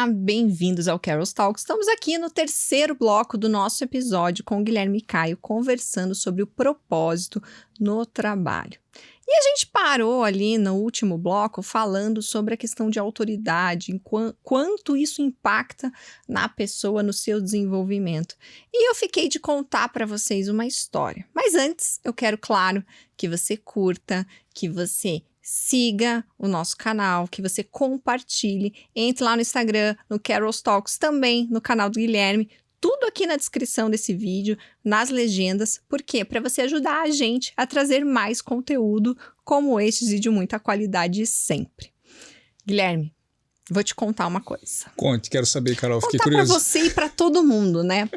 Olá, bem-vindos ao Carol's Talks. Estamos aqui no terceiro bloco do nosso episódio com o Guilherme Caio, conversando sobre o propósito no trabalho. E a gente parou ali no último bloco falando sobre a questão de autoridade, quanto isso impacta na pessoa, no seu desenvolvimento. E eu fiquei de contar para vocês uma história. Mas antes, eu quero, claro, que você curta, que você siga o nosso canal, que você compartilhe, entre lá no Instagram, no Carol's Talks, também no canal do Guilherme, tudo aqui na descrição desse vídeo, nas legendas. Por quê? Para você ajudar a gente a trazer mais conteúdo como estes e de muita qualidade sempre. Guilherme, vou te contar uma coisa. Conte, quero saber, Carol, fiquei curioso. curioso. Para você e para todo mundo, né?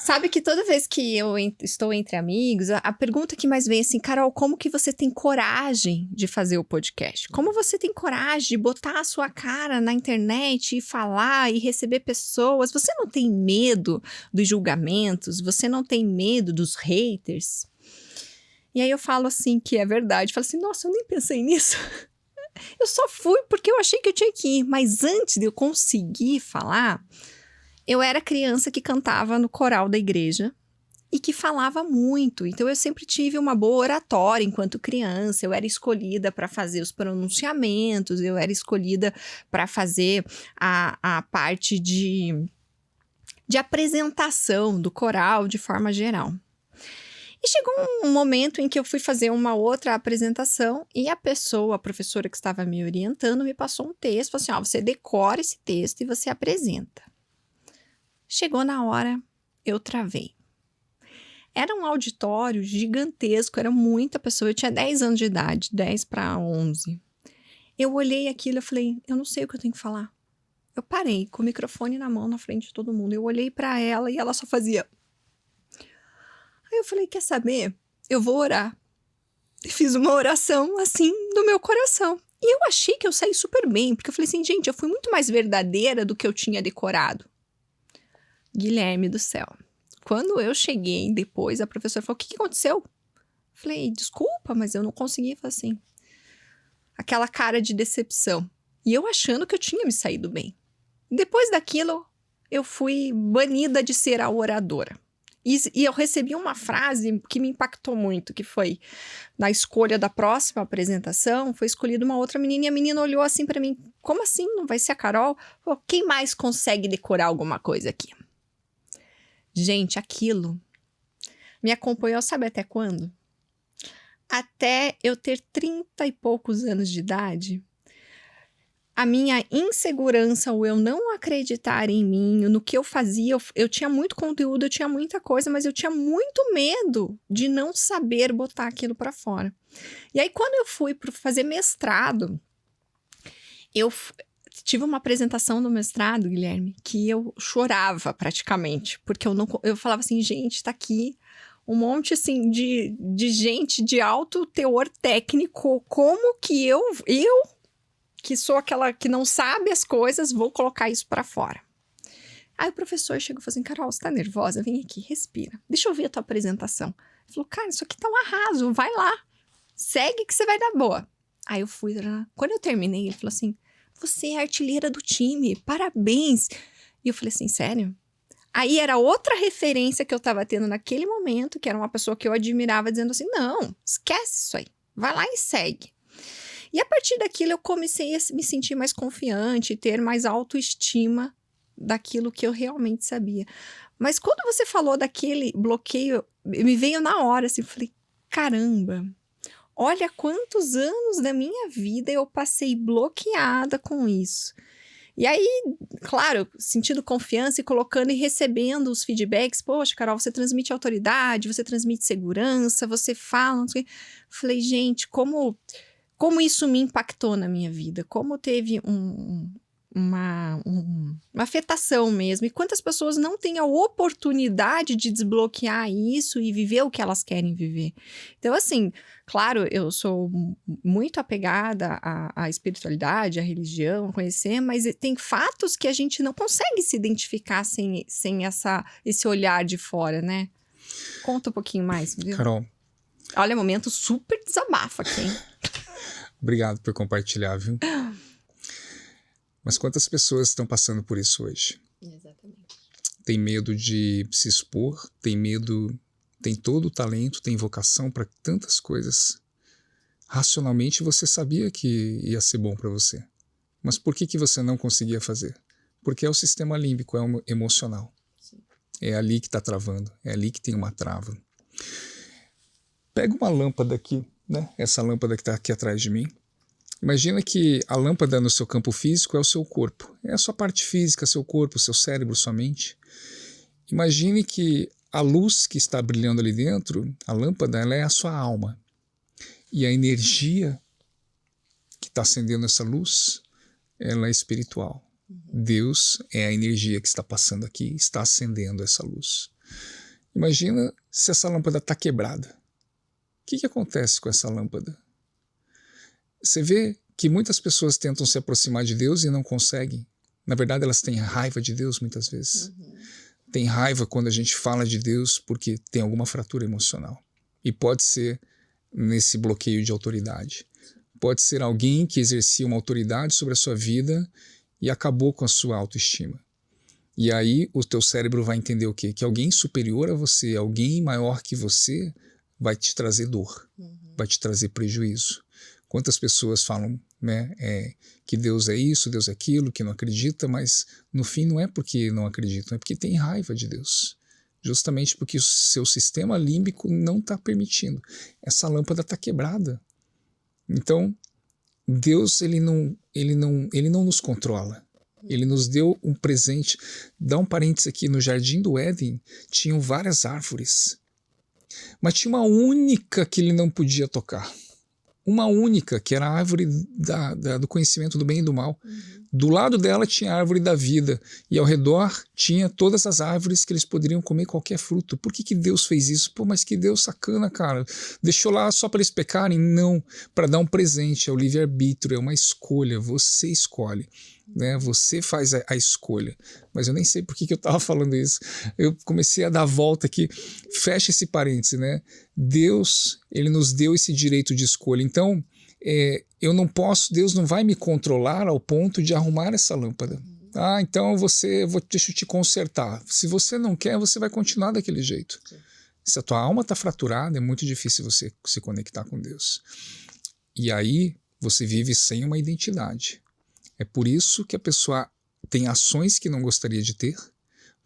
Sabe que toda vez que eu estou entre amigos, a pergunta que mais vem é assim, Carol, como que você tem coragem de fazer o podcast? Como você tem coragem de botar a sua cara na internet e falar e receber pessoas? Você não tem medo dos julgamentos? Você não tem medo dos haters? E aí eu falo assim que é verdade. Eu falo assim, nossa, eu nem pensei nisso. Eu só fui porque eu achei que eu tinha que ir. Mas antes de eu conseguir falar... Eu era criança que cantava no coral da igreja e que falava muito. Então, eu sempre tive uma boa oratória enquanto criança. Eu era escolhida para fazer os pronunciamentos, eu era escolhida para fazer a parte de apresentação do coral de forma geral. E chegou um momento em que eu fui fazer uma outra apresentação e a professora que estava me orientando, me passou um texto, falou assim, você decora esse texto e você apresenta. Chegou na hora, eu travei. Era um auditório gigantesco, era muita pessoa. Eu tinha 10 anos de idade, 10 para 11. Eu olhei aquilo e falei, eu não sei o que eu tenho que falar. Eu parei com o microfone na mão na frente de todo mundo. Eu olhei para ela e ela só fazia... Aí eu falei, quer saber? Eu vou orar. E fiz uma oração assim do meu coração. E eu achei que eu saí super bem, porque eu falei assim, gente, eu fui muito mais verdadeira do que eu tinha decorado. Guilherme do céu. Quando eu cheguei depois, a professora falou, o que aconteceu? Falei, desculpa, mas eu não consegui. Falei assim, aquela cara de decepção. E eu achando que eu tinha me saído bem. Depois daquilo, eu fui banida de ser a oradora. E eu recebi uma frase que me impactou muito, que foi, na escolha da próxima apresentação, foi escolhida uma outra menina, e a menina olhou assim pra mim, como assim? Não vai ser a Carol? Falou, quem mais consegue decorar alguma coisa aqui? Gente, aquilo me acompanhou, sabe até quando? Até eu ter 30 e poucos anos de idade, a minha insegurança, ou eu não acreditar em mim, no que eu fazia, eu tinha muito conteúdo, eu tinha muita coisa, mas eu tinha muito medo de não saber botar aquilo para fora. E aí, quando eu fui para fazer mestrado, eu tive uma apresentação do mestrado, Guilherme, que eu chorava praticamente, porque eu falava assim, gente, tá aqui um monte assim de gente de alto teor técnico, como que eu que sou aquela que não sabe as coisas, vou colocar isso pra fora. Aí o professor chegou e falou assim, Carol, você tá nervosa? Vem aqui, respira, deixa eu ver a tua apresentação. Ele falou, cara, isso aqui tá um arraso, vai lá, segue que você vai dar boa. Aí eu fui, quando eu terminei, ele falou assim, você é artilheira do time, parabéns. E eu falei assim, sério? Aí era outra referência que eu tava tendo naquele momento, que era uma pessoa que eu admirava, dizendo assim, não, esquece isso aí, vai lá e segue. E a partir daquilo eu comecei a me sentir mais confiante, ter mais autoestima daquilo que eu realmente sabia. Mas quando você falou daquele bloqueio, me veio na hora, assim, falei, caramba, olha quantos anos da minha vida eu passei bloqueada com isso. E aí, claro, sentindo confiança e colocando e recebendo os feedbacks. Poxa, Carol, você transmite autoridade, você transmite segurança, você fala, não sei o quê. Falei, gente, como isso me impactou na minha vida, como teve uma afetação mesmo, e quantas pessoas não têm a oportunidade de desbloquear isso e viver o que elas querem viver. Então, assim, claro, eu sou muito apegada à espiritualidade, à religião, a conhecer, mas tem fatos que a gente não consegue se identificar sem esse olhar de fora, né? Conta um pouquinho mais, viu? Carol. Olha, momento super desabafa aqui, hein? Obrigado por compartilhar, viu? Mas quantas pessoas estão passando por isso hoje? Exatamente. Tem medo de se expor, tem medo, tem todo o talento, tem vocação para tantas coisas. Racionalmente você sabia que ia ser bom para você. Mas por que você não conseguia fazer? Porque é o sistema límbico, é o emocional. Sim. É ali que está travando, é ali que tem uma trava. Pega uma lâmpada aqui, né? Essa lâmpada que está aqui atrás de mim. Imagina que a lâmpada no seu campo físico é o seu corpo. É a sua parte física, seu corpo, seu cérebro, sua mente. Imagine que a luz que está brilhando ali dentro, a lâmpada, ela é a sua alma. E a energia que está acendendo essa luz, ela é espiritual. Deus é a energia que está passando aqui, está acendendo essa luz. Imagina se essa lâmpada está quebrada. O que acontece com essa lâmpada? Você vê que muitas pessoas tentam se aproximar de Deus e não conseguem. Na verdade, elas têm raiva de Deus muitas vezes. Tem raiva quando a gente fala de Deus porque tem alguma fratura emocional. E pode ser nesse bloqueio de autoridade. Pode ser alguém que exercia uma autoridade sobre a sua vida e acabou com a sua autoestima. E aí o teu cérebro vai entender o quê? Que alguém superior a você, alguém maior que você, vai te trazer dor, vai te trazer prejuízo. Quantas pessoas falam, né, que Deus é isso, Deus é aquilo, que não acredita, mas no fim não é porque não acreditam, é porque tem raiva de Deus. Justamente porque o seu sistema límbico não está permitindo. Essa lâmpada está quebrada. Então, Deus ele não nos controla. Ele nos deu um presente. Dá um parênteses aqui, no Jardim do Éden tinham várias árvores, mas tinha uma única que ele não podia tocar. Uma única, que era a árvore do conhecimento do bem e do mal. Do lado dela tinha a árvore da vida, e ao redor tinha todas as árvores que eles poderiam comer qualquer fruto. Por que Deus fez isso? Pô, mas que Deus sacana, cara. Deixou lá só para eles pecarem? Não, para dar um presente, é o livre-arbítrio, é uma escolha, você escolhe. Né? Você faz a escolha. Mas eu nem sei por que eu estava falando isso. Eu comecei a dar a volta aqui. Fecha esse parêntese, né? Deus, ele nos deu esse direito de escolha. Então, eu não posso, Deus não vai me controlar ao ponto de arrumar essa lâmpada. Ah, então deixa eu te consertar. Se você não quer, você vai continuar daquele jeito. Se a tua alma está fraturada, é muito difícil você se conectar com Deus. E aí, você vive sem uma identidade. É por isso que a pessoa tem ações que não gostaria de ter,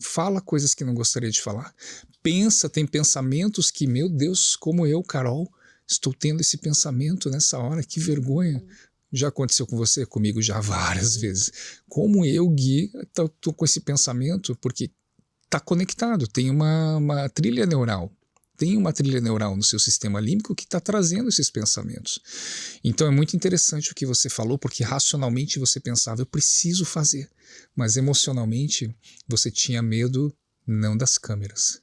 fala coisas que não gostaria de falar, tem pensamentos que, meu Deus, como eu, Carol, estou tendo esse pensamento nessa hora, que vergonha. Já aconteceu com você? Comigo já várias vezes. Como eu, Gui, estou com esse pensamento, porque está conectado, tem uma trilha neural. Tem uma trilha neural no seu sistema límbico que está trazendo esses pensamentos. Então é muito interessante o que você falou, porque racionalmente você pensava, eu preciso fazer. Mas emocionalmente você tinha medo não das câmeras.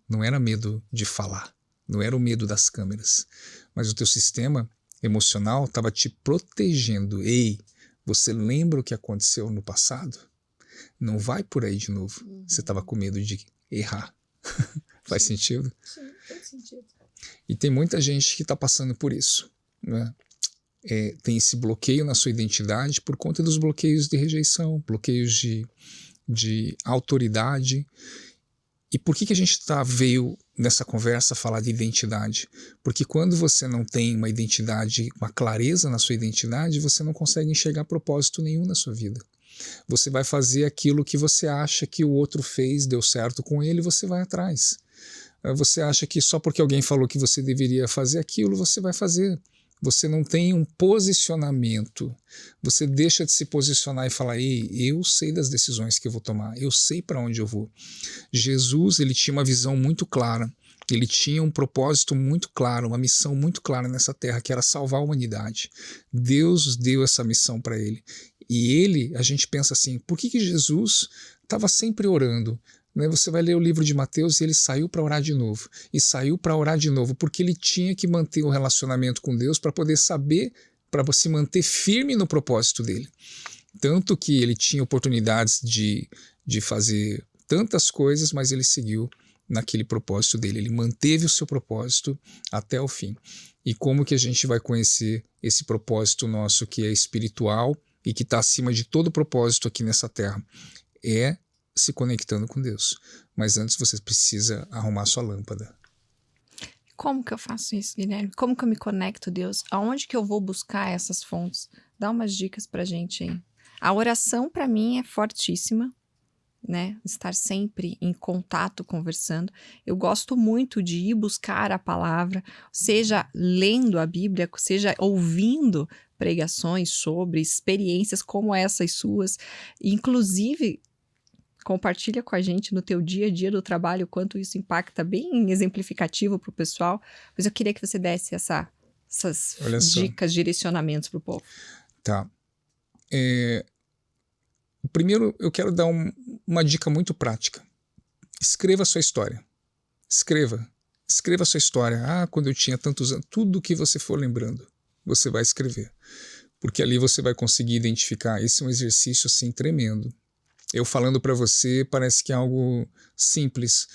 Não era medo de falar. Não era o medo das câmeras. Mas o teu sistema emocional estava te protegendo. Ei, você lembra o que aconteceu no passado? Não vai por aí de novo. Você estava com medo de errar. Faz sentido? Sim, faz sentido. E tem muita gente que está passando por isso, né? Tem esse bloqueio na sua identidade por conta dos bloqueios de rejeição, bloqueios de autoridade. E por que a gente veio nessa conversa falar de identidade? Porque quando você não tem uma identidade, uma clareza na sua identidade, você não consegue enxergar propósito nenhum na sua vida. Você vai fazer aquilo que você acha que o outro fez, deu certo com ele, você vai atrás. Você acha que só porque alguém falou que você deveria fazer aquilo, você vai fazer. Você não tem um posicionamento. Você deixa de se posicionar e falar, ei, eu sei das decisões que eu vou tomar, eu sei para onde eu vou. Jesus, ele tinha uma visão muito clara, ele tinha um propósito muito claro, uma missão muito clara nessa terra, que era salvar a humanidade. Deus deu essa missão para ele. E ele, a gente pensa assim, por que Jesus estava sempre orando? Você vai ler o livro de Mateus e ele saiu para orar de novo. E saiu para orar de novo, porque ele tinha que manter o relacionamento com Deus para poder saber, para se manter firme no propósito dele. Tanto que ele tinha oportunidades de fazer tantas coisas, mas ele seguiu naquele propósito dele. Ele manteve o seu propósito até o fim. E como que a gente vai conhecer esse propósito nosso que é espiritual, e que está acima de todo propósito aqui nessa terra, é se conectando com Deus. Mas antes você precisa arrumar sua lâmpada. Como que eu faço isso, Guilherme? Como que eu me conecto, Deus? Aonde que eu vou buscar essas fontes? Dá umas dicas pra gente aí. A oração, pra mim, é fortíssima, né? Estar sempre em contato, conversando. Eu gosto muito de ir buscar a palavra, seja lendo a Bíblia, seja ouvindo pregações sobre experiências como essas suas. Inclusive, compartilha com a gente no teu dia a dia do trabalho quanto isso impacta, bem exemplificativo para o pessoal. Mas eu queria que você desse essas dicas, direcionamentos para o povo. Tá. Primeiro, eu quero dar uma dica muito prática. Escreva a sua história. Escreva a sua história. Quando eu tinha tantos anos. Tudo que você for lembrando, você vai escrever. Porque ali você vai conseguir identificar. Esse é um exercício assim tremendo. Eu falando para você parece que é algo simples,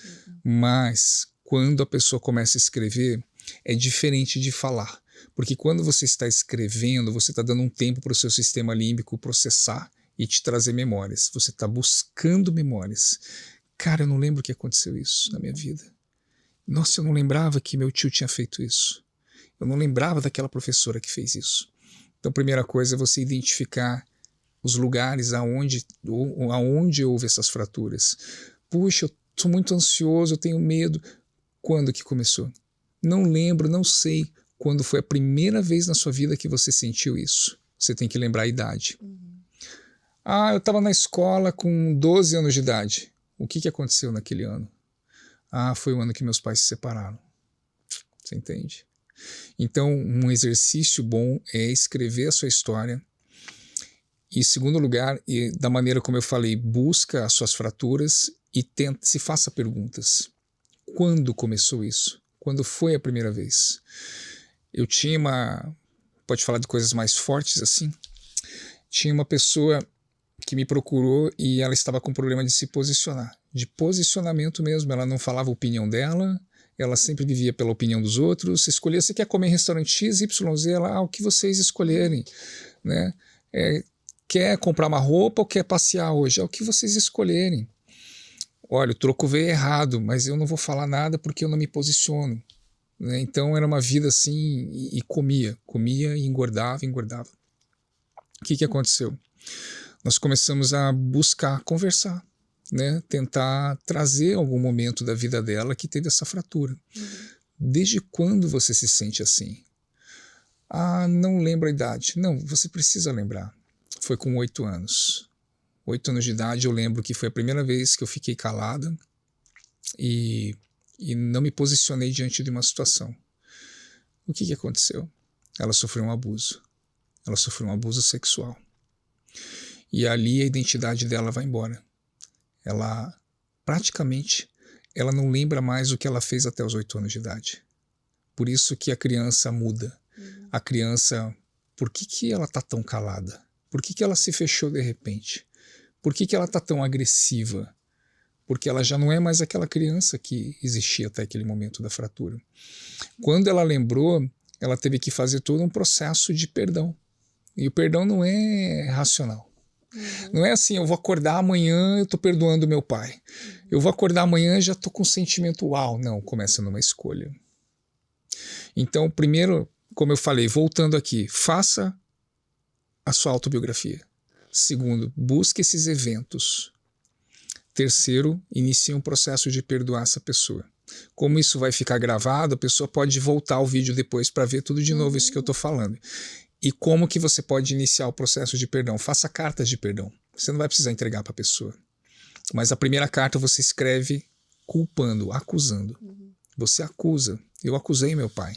mas quando a pessoa começa a escrever, é diferente de falar. Porque quando você está escrevendo, você está dando um tempo para o seu sistema límbico processar e te trazer memórias. Você está buscando memórias. Cara, eu não lembro o que aconteceu isso na minha vida. Nossa, eu não lembrava que meu tio tinha feito isso. Eu não lembrava daquela professora que fez isso. Então, a primeira coisa é você identificar os lugares aonde houve essas fraturas. Puxa, eu estou muito ansioso, eu tenho medo. Quando que começou? Não lembro, não sei. Quando foi a primeira vez na sua vida que você sentiu isso? Você tem que lembrar a idade. Eu estava na escola com 12 anos de idade. O que aconteceu naquele ano? Foi o ano que meus pais se separaram. Você entende? Então, um exercício bom é escrever a sua história. E, em segundo lugar, e da maneira como eu falei, busca as suas fraturas e se faça perguntas. Quando começou isso? Quando foi a primeira vez? Eu tinha pode falar de coisas mais fortes assim? Tinha uma pessoa que me procurou e ela estava com problema de se posicionar. De posicionamento mesmo, ela não falava a opinião dela, ela sempre vivia pela opinião dos outros. Você escolhia, você quer comer em restaurante X, Y, Z, ela, o que vocês escolherem, né? Quer comprar uma roupa ou quer passear hoje? É o que vocês escolherem. Olha, o troco veio errado, mas eu não vou falar nada porque eu não me posiciono. Né? Então era uma vida assim e comia e engordava. O que aconteceu? Nós começamos a buscar conversar, né? Tentar trazer algum momento da vida dela que teve essa fratura. Desde quando você se sente assim? Não lembro a idade. Não, você precisa lembrar. Foi com 8 anos. 8 anos de idade eu lembro que foi a primeira vez que eu fiquei calada e não me posicionei diante de uma situação. O que aconteceu? Ela sofreu um abuso. Ela sofreu um abuso sexual. E ali a identidade dela vai embora. Ela praticamente não lembra mais o que ela fez até os 8 anos de idade. Por isso que a criança muda. A criança, por que ela está tão calada? Por que ela se fechou de repente? Por que ela está tão agressiva? Porque ela já não é mais aquela criança que existia até aquele momento da fratura. Quando ela lembrou, ela teve que fazer todo um processo de perdão. E o perdão não é racional. Não é assim, eu vou acordar amanhã, eu estou perdoando meu pai. Eu vou acordar amanhã e já estou com sentimento uau. Não, começa numa escolha. Então, primeiro, como eu falei, voltando aqui, faça a sua autobiografia. Segundo, busque esses eventos. Terceiro, inicie um processo de perdoar essa pessoa. Como isso vai ficar gravado, a pessoa pode voltar ao vídeo depois para ver tudo de novo isso que eu estou falando. E como que você pode iniciar o processo de perdão? Faça cartas de perdão. Você não vai precisar entregar para a pessoa. Mas a primeira carta você escreve culpando, acusando. Você acusa. Eu acusei meu pai.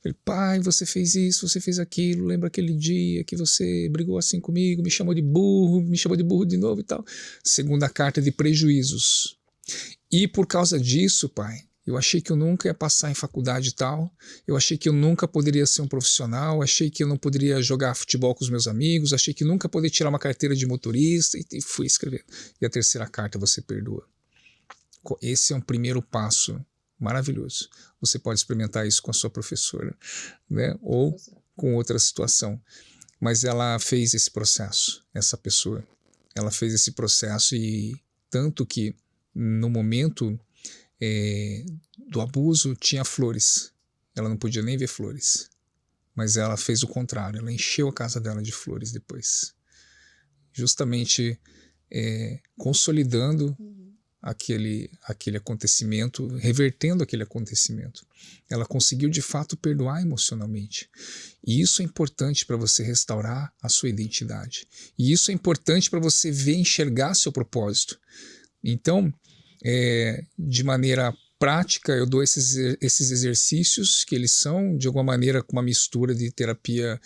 Falei, pai, você fez isso, você fez aquilo, lembra aquele dia que você brigou assim comigo, me chamou de burro de novo e tal. Segunda carta de prejuízos. E por causa disso, pai, eu achei que eu nunca ia passar em faculdade e tal, eu achei que eu nunca poderia ser um profissional, achei que eu não poderia jogar futebol com os meus amigos, achei que nunca poderia tirar uma carteira de motorista e fui escrevendo. E a terceira carta você perdoa. Esse é um primeiro passo maravilhoso. Você pode experimentar isso com a sua professora, né? Ou com outra situação. mas ela fez esse processo, essa pessoa. Ela fez esse processo e tanto que no momento do abuso tinha flores. Ela não podia nem ver flores. Mas ela fez o contrário, ela encheu a casa dela de flores depois. Justamente consolidando aquele acontecimento, revertendo aquele acontecimento. Ela conseguiu de fato perdoar emocionalmente. E isso é importante para você restaurar a sua identidade. E isso é importante para você ver, enxergar seu propósito. Então, de maneira prática, eu dou esses exercícios que eles são, de alguma maneira, com uma mistura de terapia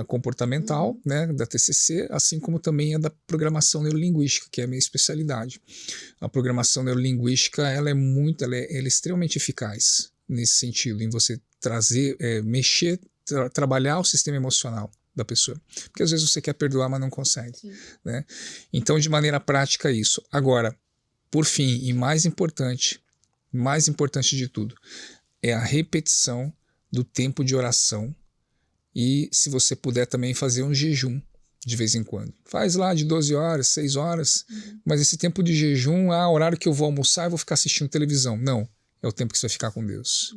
comportamental, né, da TCC, assim como também a da programação neurolinguística, que é a minha especialidade. A programação neurolinguística, ela é extremamente eficaz nesse sentido, em você trazer, mexer, trabalhar o sistema emocional da pessoa. Porque às vezes você quer perdoar, mas não consegue. Né? Então, de maneira prática, isso. Agora, por fim, e mais importante de tudo, é a repetição do tempo de oração e, se você puder, também fazer um jejum de vez em quando. Faz lá de 12 horas, 6 horas, mas esse tempo de jejum, o horário que eu vou almoçar, eu vou ficar assistindo televisão. Não, é o tempo que você vai ficar com Deus.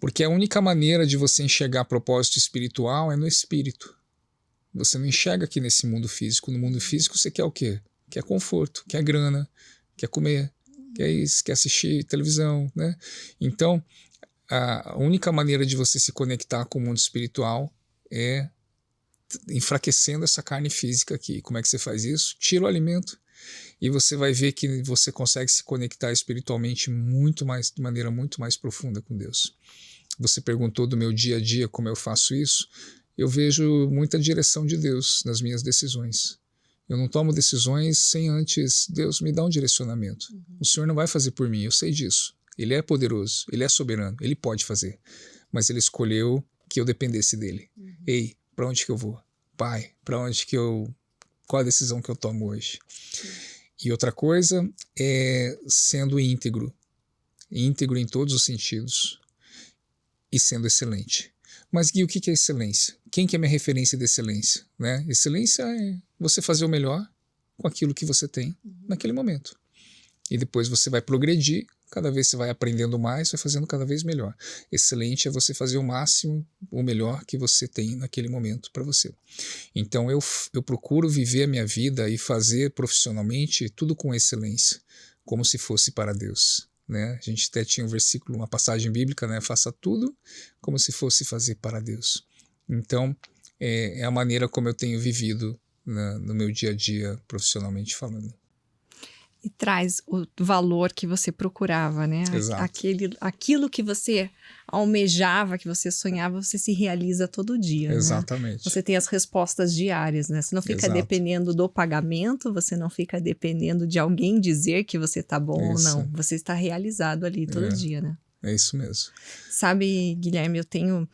Porque a única maneira de você enxergar propósito espiritual é no espírito. Você não enxerga aqui nesse mundo físico. No mundo físico você quer o quê? Quer conforto, quer grana, quer comer, quer isso, quer assistir televisão, né? Então, a única maneira de você se conectar com o mundo espiritual é enfraquecendo essa carne física aqui. Como é que você faz isso? Tira o alimento e você vai ver que você consegue se conectar espiritualmente de maneira muito mais profunda com Deus. Você perguntou do meu dia a dia como eu faço isso. Eu vejo muita direção de Deus nas minhas decisões. Eu não tomo decisões sem antes Deus me dar um direcionamento. O Senhor não vai fazer por mim, eu sei disso. Ele é poderoso, Ele é soberano, Ele pode fazer. Mas Ele escolheu que eu dependesse dEle. Ei, para onde que eu vou? Pai, qual a decisão que eu tomo hoje? E outra coisa é sendo íntegro em todos os sentidos e sendo excelente. Mas, Gui, o que é excelência? Quem que é minha referência de excelência? Né? Excelência é você fazer o melhor com aquilo que você tem naquele momento. E depois você vai progredir, cada vez você vai aprendendo mais, vai fazendo cada vez melhor. Excelente é você fazer o máximo, o melhor que você tem naquele momento para você. Então eu procuro viver a minha vida e fazer profissionalmente tudo com excelência, como se fosse para Deus. Né? A gente até tinha um versículo, uma passagem bíblica, né? Faça tudo como se fosse fazer para Deus. Então, é a maneira como eu tenho vivido no meu dia a dia, profissionalmente falando. E traz o valor que você procurava, né? Exato. Aquilo que você almejava, que você sonhava, você se realiza todo dia. Exatamente. Né? Você tem as respostas diárias, né? Você não fica dependendo do pagamento, você não fica dependendo de alguém dizer que você tá bom ou não. Você está realizado ali todo dia, né? É isso mesmo. Sabe, Guilherme, eu tenho,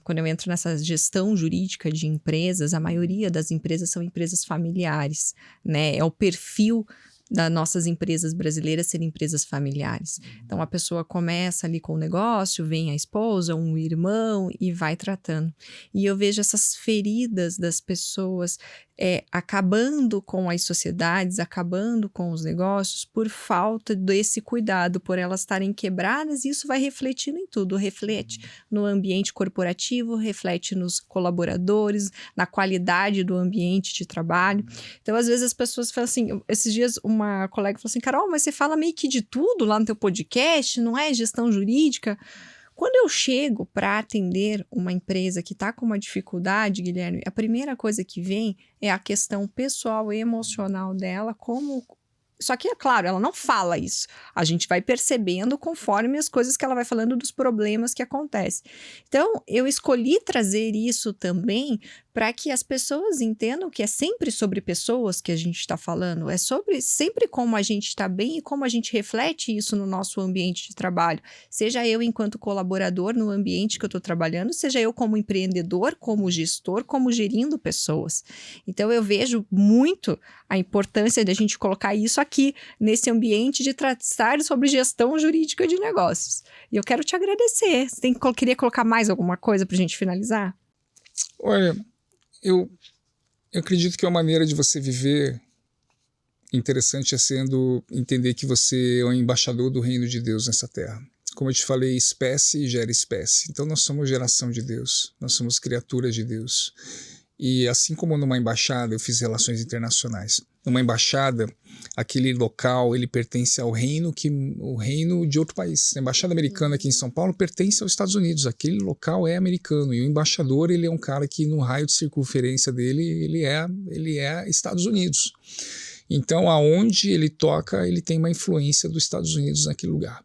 quando eu entro nessa gestão jurídica de empresas, a maioria das empresas são empresas familiares, né? É o perfil das nossas empresas brasileiras serem empresas familiares. Então, a pessoa começa ali com o negócio, vem a esposa, um irmão e vai tratando. E eu vejo essas feridas das pessoas acabando com as sociedades, acabando com os negócios por falta desse cuidado, por elas estarem quebradas, e isso vai refletindo em tudo. Reflete no ambiente corporativo, reflete nos colaboradores, na qualidade do ambiente de trabalho. Então, às vezes as pessoas falam assim, esses dias uma colega falou assim, Carol, mas você fala meio que de tudo lá no teu podcast, não é gestão jurídica? Quando eu chego para atender uma empresa que está com uma dificuldade, Guilherme, a primeira coisa que vem é a questão pessoal e emocional dela, Só que, é claro, ela não fala isso. A gente vai percebendo conforme as coisas que ela vai falando dos problemas que acontecem. Então, eu escolhi trazer isso também para que as pessoas entendam que é sempre sobre pessoas que a gente está falando, é sobre sempre como a gente está bem e como a gente reflete isso no nosso ambiente de trabalho. Seja eu enquanto colaborador no ambiente que eu estou trabalhando, seja eu como empreendedor, como gestor, como gerindo pessoas. Então, eu vejo muito a importância de a gente colocar isso aqui, nesse ambiente de tratar sobre gestão jurídica de negócios. E eu quero te agradecer. Você queria colocar mais alguma coisa para a gente finalizar? Olha, eu acredito que uma maneira de você viver interessante é entender que você é um embaixador do reino de Deus nessa terra. Como eu te falei, espécie gera espécie. Então nós somos geração de Deus, nós somos criaturas de Deus. E assim como numa embaixada, eu fiz relações internacionais. Numa embaixada, aquele local, ele pertence ao reino o reino de outro país. A embaixada americana aqui em São Paulo pertence aos Estados Unidos. Aquele local é americano e o embaixador, ele é um cara que no raio de circunferência dele, ele é Estados Unidos. Então, aonde ele toca, ele tem uma influência dos Estados Unidos naquele lugar.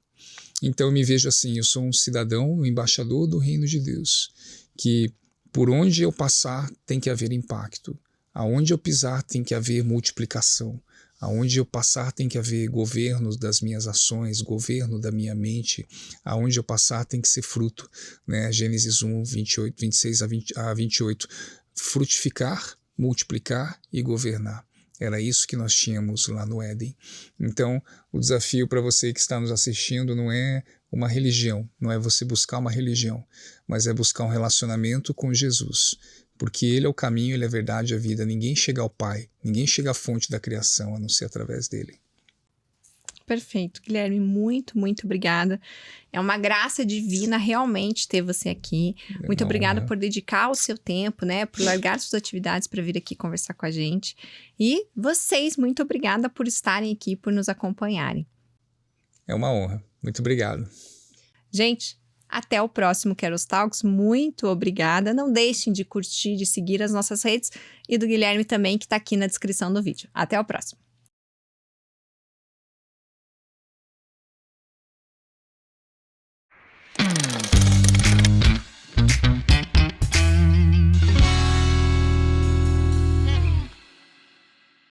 Então, eu me vejo assim, eu sou um cidadão, um embaixador do reino de Deus, que por onde eu passar tem que haver impacto, aonde eu pisar tem que haver multiplicação, aonde eu passar tem que haver governo das minhas ações, governo da minha mente, aonde eu passar tem que ser fruto, né? Gênesis 1, 26 a 28, frutificar, multiplicar e governar. Era isso que nós tínhamos lá no Éden. Então, o desafio para você que está nos assistindo não é uma religião, não é você buscar uma religião, mas é buscar um relacionamento com Jesus. Porque Ele é o caminho, Ele é a verdade e a vida. Ninguém chega ao Pai, ninguém chega à fonte da criação a não ser através dEle. Perfeito, Guilherme, muito, muito obrigada. É uma graça divina realmente ter você aqui. Muito obrigada por dedicar o seu tempo, né? Por largar suas atividades para vir aqui conversar com a gente. E vocês, muito obrigada por estarem aqui, por nos acompanharem. É uma honra. Muito obrigado. Gente, até o próximo Keros Talks. Muito obrigada. Não deixem de curtir, de seguir as nossas redes e do Guilherme também, que está aqui na descrição do vídeo. Até o próximo.